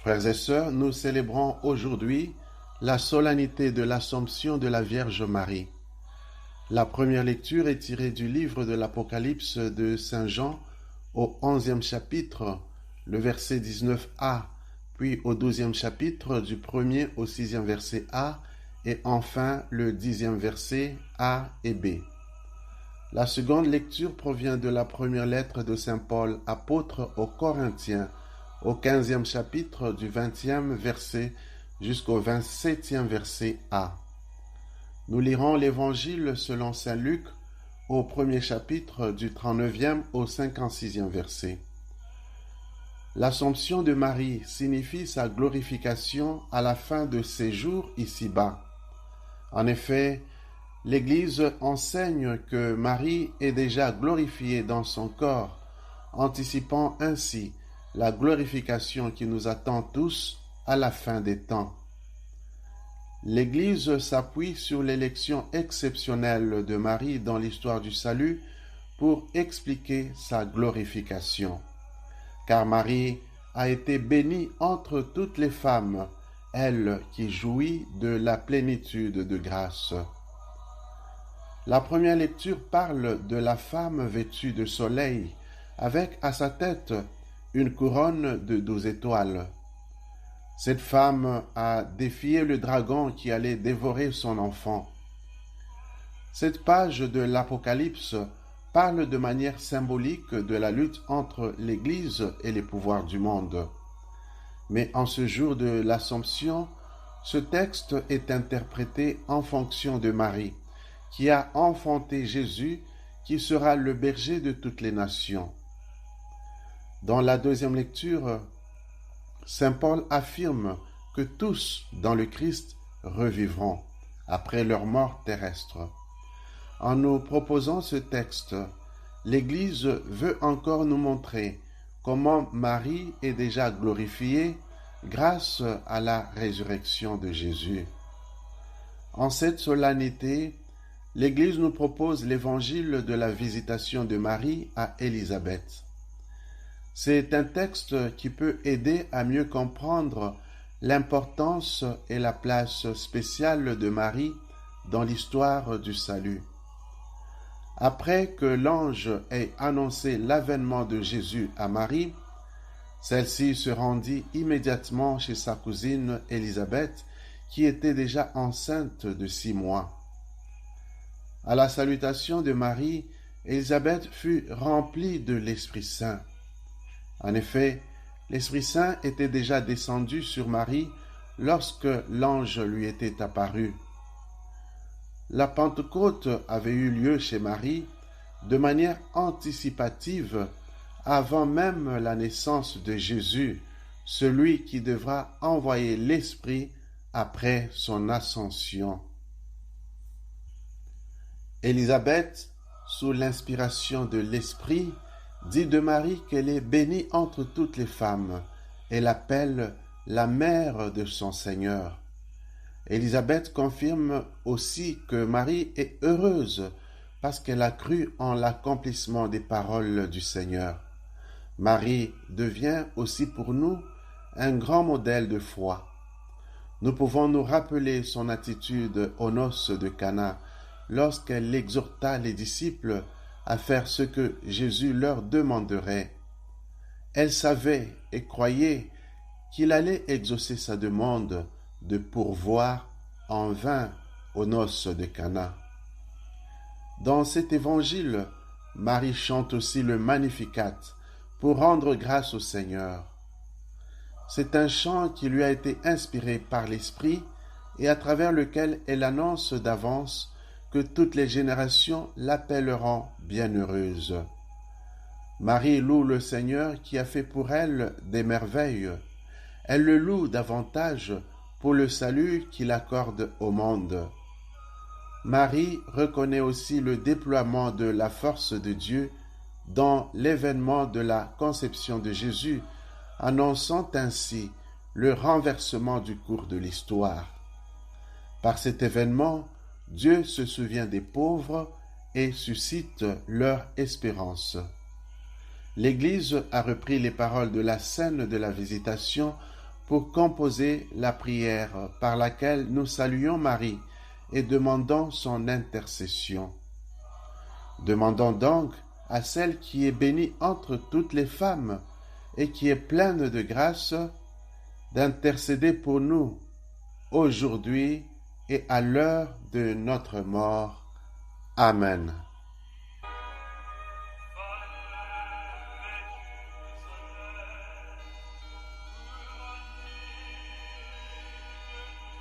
Frères et sœurs, nous célébrons aujourd'hui la solennité de l'Assomption de la Vierge Marie. La première lecture est tirée du livre de l'Apocalypse de Saint Jean au 11e chapitre, le verset 19a, puis au 12e chapitre du 1er au 6e verset a, et enfin le 10e verset a et b. La seconde lecture provient de la première lettre de Saint Paul, apôtre aux Corinthiens, au 15e chapitre du 20e verset jusqu'au 27e verset a. Nous lirons l'Évangile selon Saint Luc au premier chapitre du 39e au 56e verset. L'Assomption de Marie signifie sa glorification à la fin de ses jours ici-bas. En effet, l'Église enseigne que Marie est déjà glorifiée dans son corps, anticipant ainsi la glorification qui nous attend tous à la fin des temps. L'Église s'appuie sur l'élection exceptionnelle de Marie dans l'histoire du salut pour expliquer sa glorification. Car Marie a été bénie entre toutes les femmes, elle qui jouit de la plénitude de grâce. La première lecture parle de la femme vêtue de soleil, avec à sa tête une couronne de 12 étoiles. Cette femme a défié le dragon qui allait dévorer son enfant. Cette page de l'Apocalypse parle de manière symbolique de la lutte entre l'Église et les pouvoirs du monde. Mais en ce jour de l'Assomption, ce texte est interprété en fonction de Marie, qui a enfanté Jésus, qui sera le berger de toutes les nations. Dans la deuxième lecture, Saint Paul affirme que tous dans le Christ revivront après leur mort terrestre. En nous proposant ce texte, l'Église veut encore nous montrer comment Marie est déjà glorifiée grâce à la résurrection de Jésus. En cette solennité, l'Église nous propose l'évangile de la visitation de Marie à Élisabeth. C'est un texte qui peut aider à mieux comprendre l'importance et la place spéciale de Marie dans l'histoire du salut. Après que l'ange ait annoncé l'avènement de Jésus à Marie, celle-ci se rendit immédiatement chez sa cousine Élisabeth, qui était déjà enceinte de 6 mois. À la salutation de Marie, Élisabeth fut remplie de l'Esprit Saint. En effet, l'Esprit Saint était déjà descendu sur Marie lorsque l'ange lui était apparu. La Pentecôte avait eu lieu chez Marie de manière anticipative avant même la naissance de Jésus, celui qui devra envoyer l'Esprit après son ascension. Élisabeth, sous l'inspiration de l'Esprit, dit de Marie qu'elle est bénie entre toutes les femmes et l'appelle la mère de son Seigneur. Élisabeth confirme aussi que Marie est heureuse parce qu'elle a cru en l'accomplissement des paroles du Seigneur. Marie devient aussi pour nous un grand modèle de foi. Nous pouvons nous rappeler son attitude aux noces de Cana lorsqu'elle exhorta les disciples à faire ce que Jésus leur demanderait. Elle savait et croyait qu'il allait exaucer sa demande de pourvoir en vin aux noces de Cana. Dans cet évangile, Marie chante aussi le Magnificat pour rendre grâce au Seigneur. C'est un chant qui lui a été inspiré par l'Esprit et à travers lequel elle annonce d'avance que toutes les générations l'appelleront bienheureuse. Marie loue le Seigneur qui a fait pour elle des merveilles. Elle le loue davantage pour le salut qu'il accorde au monde. Marie reconnaît aussi le déploiement de la force de Dieu dans l'événement de la conception de Jésus, annonçant ainsi le renversement du cours de l'histoire. Par cet événement, Dieu se souvient des pauvres et suscite leur espérance. L'Église a repris les paroles de la scène de la Visitation pour composer la prière par laquelle nous saluons Marie et demandons son intercession. Demandons donc à celle qui est bénie entre toutes les femmes et qui est pleine de grâce d'intercéder pour nous aujourd'hui et à l'heure de notre mort. Amen.